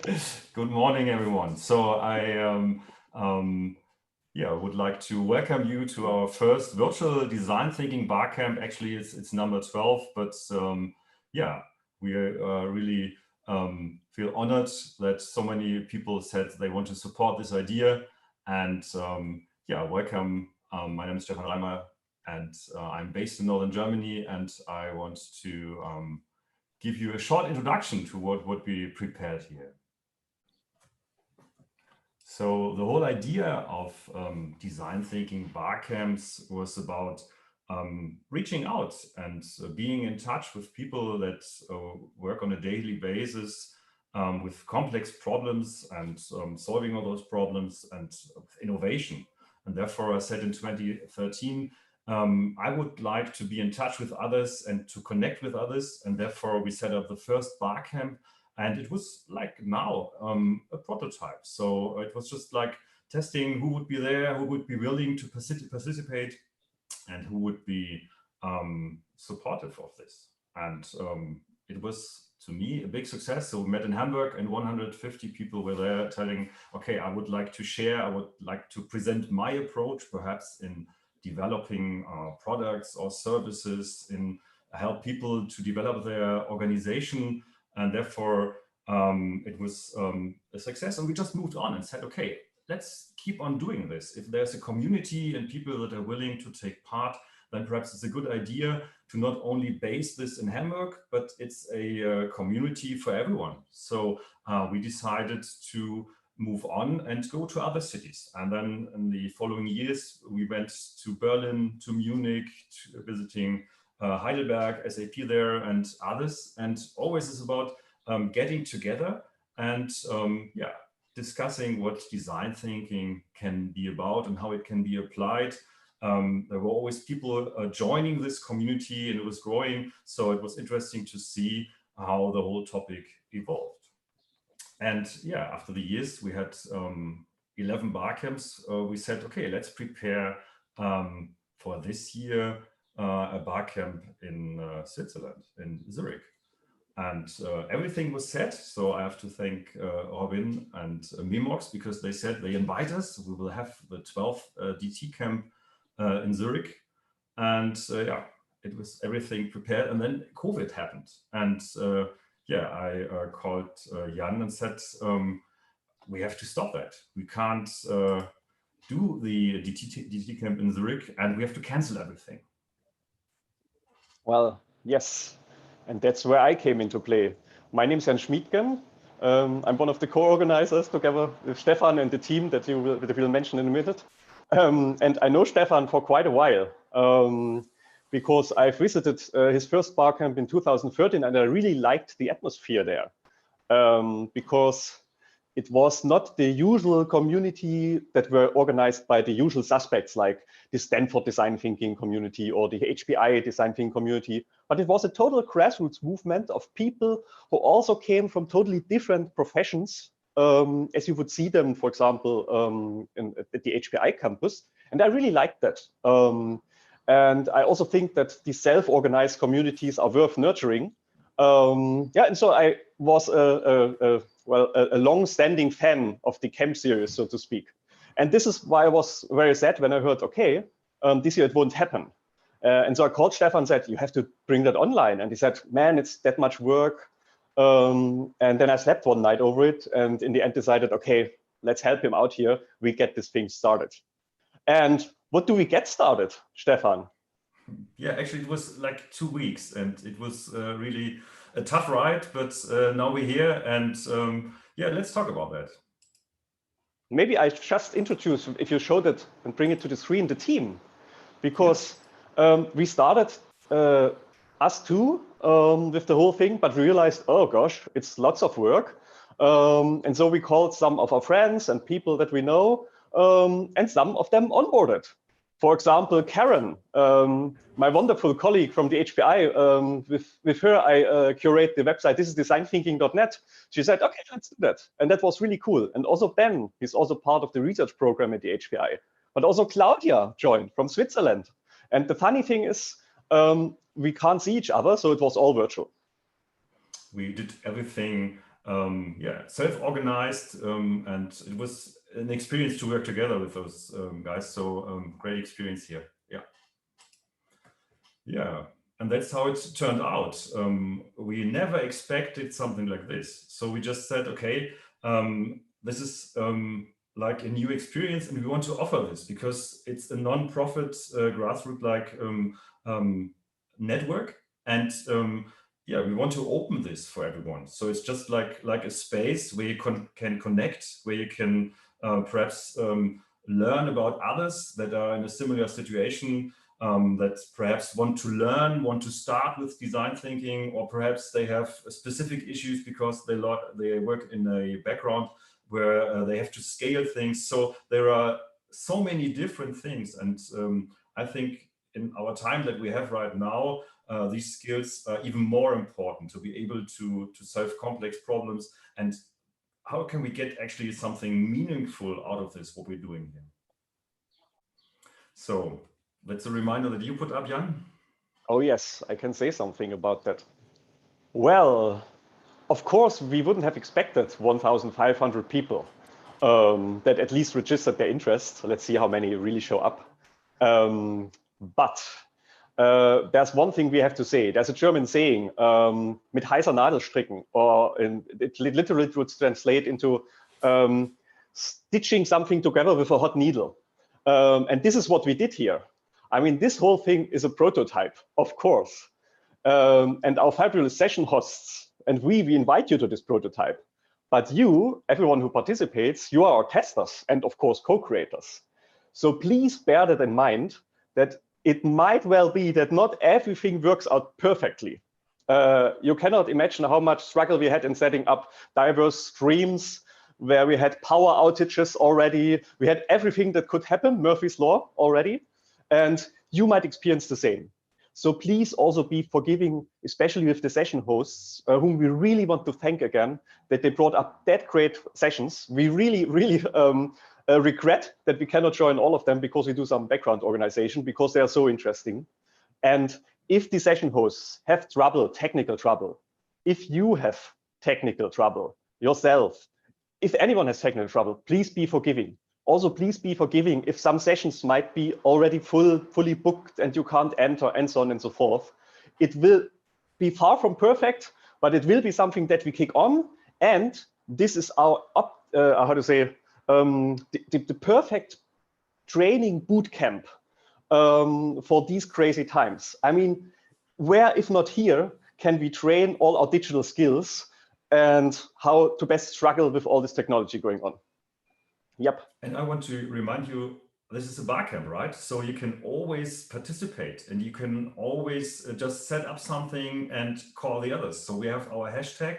Good morning, everyone. So I would like to welcome you to our first virtual design thinking barcamp. Actually, it's number 12, but yeah, we really feel honored that so many people said they want to support this idea. And yeah, welcome. My name is Stephan Raimer, and I'm based in Northern Germany, and I want to give you a short introduction to what we prepared here. So the whole idea of design thinking barcamps was about reaching out and being in touch with people that work on a daily basis with complex problems and solving all those problems and innovation. And therefore I said in 2013, I would like to be in touch with others and to connect with others. And therefore we set up the first barcamp. And it was like now a prototype. So it was just like testing who would be there, who would be willing to participate, and who would be supportive of this. And it was, to me, a big success. So we met in Hamburg and 150 people were there telling, okay, I would like to share, I would like to present my approach, perhaps in developing products or services, in help people to develop their organization. And therefore, it was a success. And we just moved on and said, okay, let's keep on doing this. If there's a community and people that are willing to take part, then perhaps it's a good idea to not only base this in Hamburg, but it's a community for everyone. So we decided to move on and go to other cities. And then in the following years, we went to Berlin, to Munich, to visiting Heidelberg, SAP there, and others. And always is about getting together and yeah, discussing what design thinking can be about and how it can be applied. There were always people joining this community and it was growing. So it was interesting to see how the whole topic evolved. And yeah, after the years, we had 11 barcamps. We said, okay, let's prepare for this year a barcamp in Switzerland, in Zurich. And everything was set. So I have to thank Robin and Mimox because they said they invite us. We will have the 12th DT camp in Zurich. And yeah, it was everything prepared. And then COVID happened. And yeah, I called Jan and said, we have to stop that. We can't do the DT camp in Zurich and we have to cancel everything. Well, yes. And that's where I came into play. My name is Jan Schmiedgen. I'm one of the co-organizers together with Stephan and the team that you will mention in a minute. And I know Stephan for quite a while because I've visited his first barcamp in 2013 and I really liked the atmosphere there because it was not the usual community that were organized by the usual suspects like the Stanford design thinking community or the HPI design thinking community, but it was a total grassroots movement of people who also came from totally different professions as you would see them, for example, at the HPI campus. And I really liked that. And I also think that the self-organized communities are worth nurturing. Yeah, and so I was a long-standing fan of the camp series, so to speak. And this is why I was very sad when I heard, okay, this year it won't happen. And so I called Stephan and said, you have to bring that online. And he said, man, it's that much work. And then I slept one night over it. And in the end decided, okay, let's help him out here. We get this thing started. And what do we get started, Stephan? Yeah, actually, it was like 2 weeks and it was really a tough ride, but now we're here and yeah, let's talk about that. Maybe I just introduce, if you show that and bring it to the screen, the team, because we started us two with the whole thing, but realized, oh gosh, it's lots of work. And so we called some of our friends and people that we know, and some of them onboarded. For example, Karen, my wonderful colleague from the HPI, with her, I curate the website, this is designthinking.net. She said, okay, let's do that. And that was really cool. And also Ben, he's also part of the research program at the HPI. But also Claudia joined from Switzerland. And the funny thing is, we can't see each other, so it was all virtual. We did everything yeah, self-organized, and it was an experience to work together with those guys. So great experience here. Yeah. Yeah. And that's how it turned out. We never expected something like this. So we just said, okay, this is like a new experience and we want to offer this because it's a non-profit grassroots-like network. And yeah, we want to open this for everyone. So it's just like a space where you can connect, where you can perhaps learn about others that are in a similar situation, that perhaps want to learn, want to start with design thinking, or perhaps they have specific issues because they work in a background where they have to scale things. So there are so many different things. And I think in our time that we have right now, these skills are even more important to be able to solve complex problems. And how can we get actually something meaningful out of this, what we're doing here? So that's a reminder that you put up, Jan. Oh yes, I can say something about that. Well, of course, we wouldn't have expected 1,500 people that at least registered their interest. Let's see how many really show up. But there's one thing we have to say. There's a German saying, mit heißer Nadel stricken, or it literally would translate into stitching something together with a hot needle. And this is what we did here. I mean, this whole thing is a prototype, of course. And our fabulous session hosts, and we invite you to this prototype. But you, everyone who participates, you are our testers and of course co-creators. So please bear that in mind, that it might well be that not everything works out perfectly. You cannot imagine how much struggle we had in setting up diverse streams, where we had power outages already. We had everything that could happen, Murphy's Law already, and you might experience the same. So please also be forgiving, especially with the session hosts, whom we really want to thank again, that they brought up that great sessions. We really regret that we cannot join all of them because we do some background organization, because they are so interesting. And if the session hosts have trouble, technical trouble, if you have technical trouble yourself, if anyone has technical trouble, please be forgiving. Also, please be forgiving if some sessions might be already fully booked and you can't enter, and so on and so forth. It will be far from perfect, but it will be something that we kick on. And this is our, the perfect training boot camp for these crazy times. I mean, where, if not here, can we train all our digital skills and how to best struggle with all this technology going on? Yep. And I want to remind you, this is a barcamp, right? So you can always participate and you can always just set up something and call the others. So we have our hashtag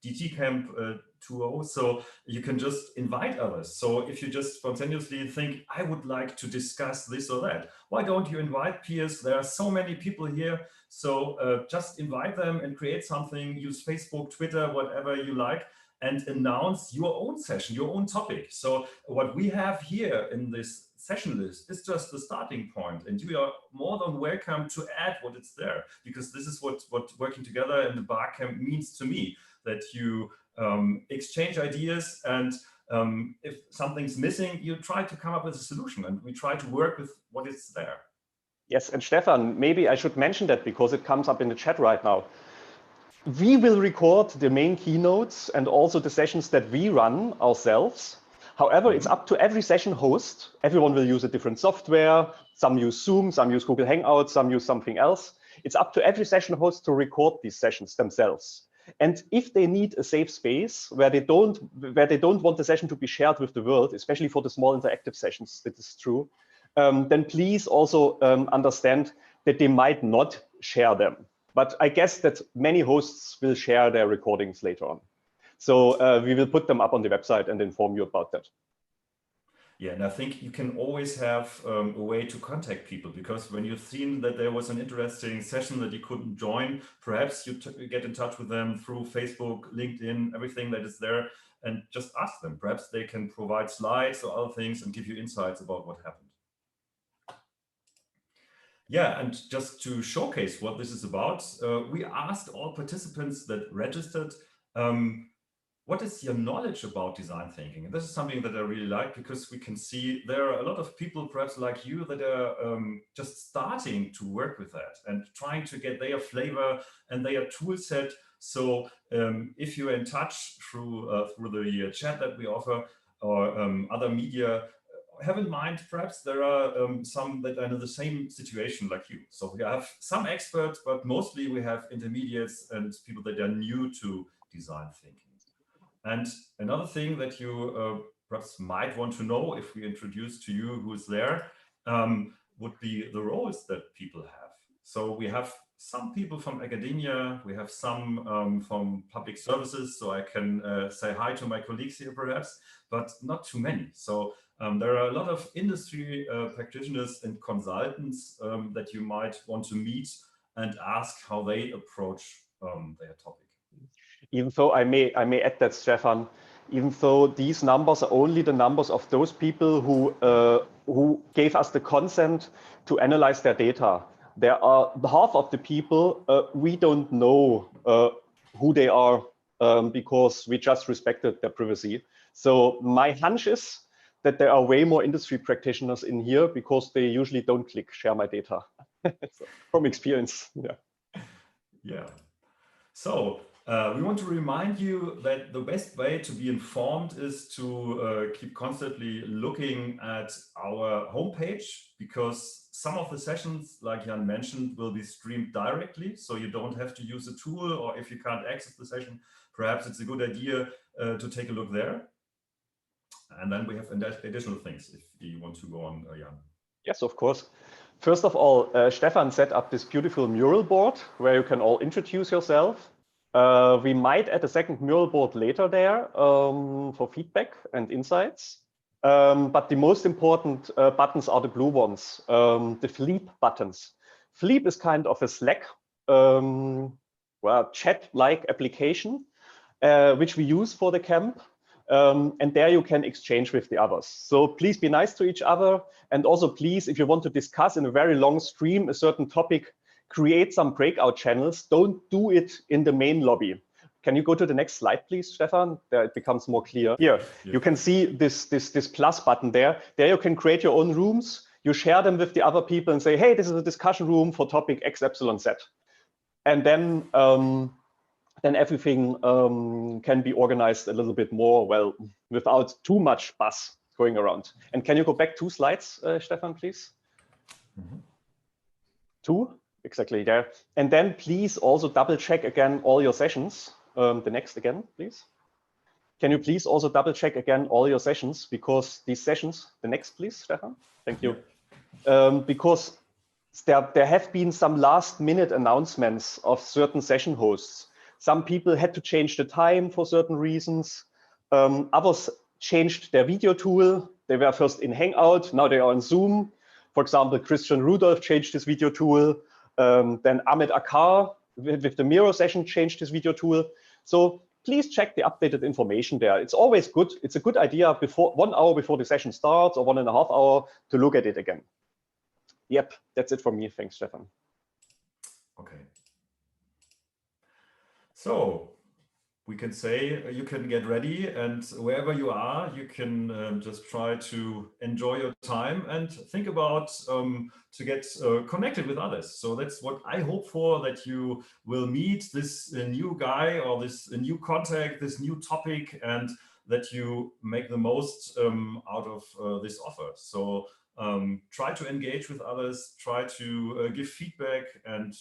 dtcamp20. So you can just invite others. So if you just spontaneously think, I would like to discuss this or that, why don't you invite peers? There are so many people here. So just invite them and create something, use Facebook, Twitter, whatever you like, and announce your own session, your own topic. So what we have here in this session list is just the starting point, and you are more than welcome to add what is there, because this is what working together in the barcamp means to me, that you exchange ideas, and if something's missing, you try to come up with a solution, and we try to work with what is there. Yes, and Stefan, maybe I should mention that because it comes up in the chat right now. We will record the main keynotes and also the sessions that we run ourselves. However, it's up to every session host. Everyone will use a different software. Some use Zoom, some use Google Hangouts, some use something else. It's up to every session host to record these sessions themselves. And if they need a safe space where they don't want the session to be shared with the world, especially for the small interactive sessions, that is true, then please also understand that they might not share them. But I guess that many hosts will share their recordings later on. So we will put them up on the website and inform you about that. Yeah, and I think you can always have a way to contact people, because when you've seen that there was an interesting session that you couldn't join, perhaps you get in touch with them through Facebook, LinkedIn, everything that is there, and just ask them. Perhaps they can provide slides or other things and give you insights about what happened. Yeah, and just to showcase what this is about, we asked all participants that registered what is your knowledge about design thinking? And this is something that I really like, because we can see there are a lot of people, perhaps like you, that are just starting to work with that and trying to get their flavor and their tool set. So if you're in touch through the chat that we offer, or other media, have in mind, perhaps there are some that are in the same situation like you. So we have some experts, but mostly we have intermediates and people that are new to design thinking. And another thing that you perhaps might want to know, if we introduce to you who's there, would be the roles that people have. So we have some people from academia, we have some from public services, so I can say hi to my colleagues here perhaps, but not too many. So there are a lot of industry practitioners and consultants that you might want to meet and ask how they approach their topic. Even though I may add that, Stefan, even though these numbers are only the numbers of those people who gave us the consent to analyze their data. There are half of the people we don't know who they are because we just respected their privacy. So my hunch is that there are way more industry practitioners in here because they usually don't click share my data. So, from experience, yeah. Yeah. So we want to remind you that the best way to be informed is to keep constantly looking at our homepage, because some of the sessions, like Jan mentioned, will be streamed directly. So you don't have to use a tool, or if you can't access the session, perhaps it's a good idea to take a look there. And then we have additional things if you want to go on, Jan. Yes, of course. First of all, Stefan set up this beautiful mural board where you can all introduce yourself. We might add a second mural board later there for feedback and insights. But the most important buttons are the blue ones, the Fleep buttons. Fleep is kind of a Slack chat-like application, which we use for the camp. And there you can exchange with the others. So please be nice to each other. And also please, if you want to discuss in a very long stream a certain topic, create some breakout channels. Don't do it in the main lobby. Can you go to the next slide, please, Stefan? There it becomes more clear. Here, you can see this plus button there. There you can create your own rooms. You share them with the other people and say, hey, this is a discussion room for topic X, Y, Z. And then everything can be organized a little bit more, well, without too much buzz going around. And can you go back 2 slides, Stefan, please? Mm-hmm. 2, exactly there. And then please also double check again all your sessions. The next again, please. Can you please also double check again all your sessions, because these sessions, the next please, Stefan, thank you. Because there have been some last minute announcements of certain session hosts. Some people had to change the time for certain reasons. Others changed their video tool. They were first in Hangout, now they are on Zoom. For example, Christian Rudolph changed his video tool. Then Ahmed Akar with the Miro session changed his video tool. So please check the updated information there. It's always good. It's a good idea before 1 hour before the session starts, or 1.5 hours, to look at it again. Yep, that's it for me. Thanks, Stefan. Okay. So we can say you can get ready, and wherever you are, you can just try to enjoy your time and think about to get connected with others. So that's what I hope for, that you will meet this new guy or this new contact, this new topic, and that you make the most out of this offer. So try to engage with others, try to give feedback, and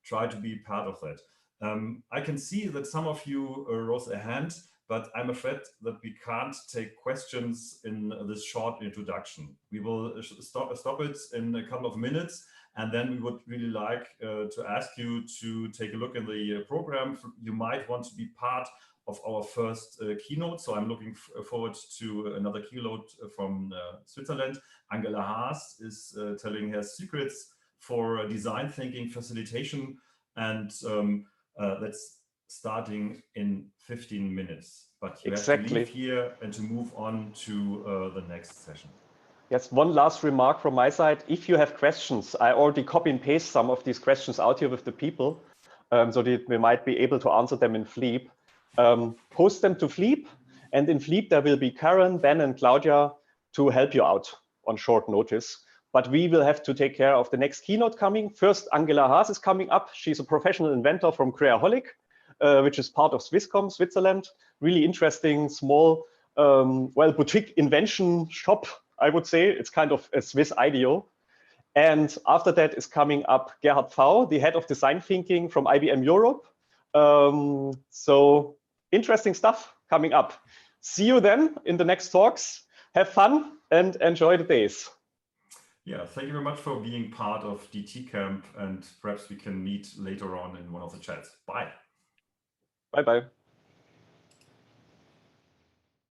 try to be part of that. I can see that some of you rose a hand, but I'm afraid that we can't take questions in this short introduction. We will stop it in a couple of minutes, and then we would really like to ask you to take a look in the program. You might want to be part of our first keynote. So I'm looking forward to another keynote from Switzerland. Angela Haas is telling her secrets for design thinking facilitation, and that's starting in 15 minutes. But you have to leave here and to mmove on to the next session. Yes, one last remark from my side. If you have questions, I already copy and paste some of these questions out here with the people, so that we might be able to answer them in Fleep. post them to Fleep. And in Fleep, there will be Karen, Ben, and Claudia to help you out on short notice. But we will have to take care of the next keynote coming. First, Angela Haas is coming up. She's a professional inventor from Creaholic, which is part of Swisscom, Switzerland. Really interesting, small, well, boutique invention shop, I would say. It's kind of a Swiss IDEO. And after that is coming up Gerhard Pfau, the head of design thinking from IBM Europe. So interesting stuff coming up. See you then in the next talks. Have fun and enjoy the days. Yeah, thank you very much for being part of DT Camp, and perhaps we can meet later on in one of the chats. Bye. Bye-bye.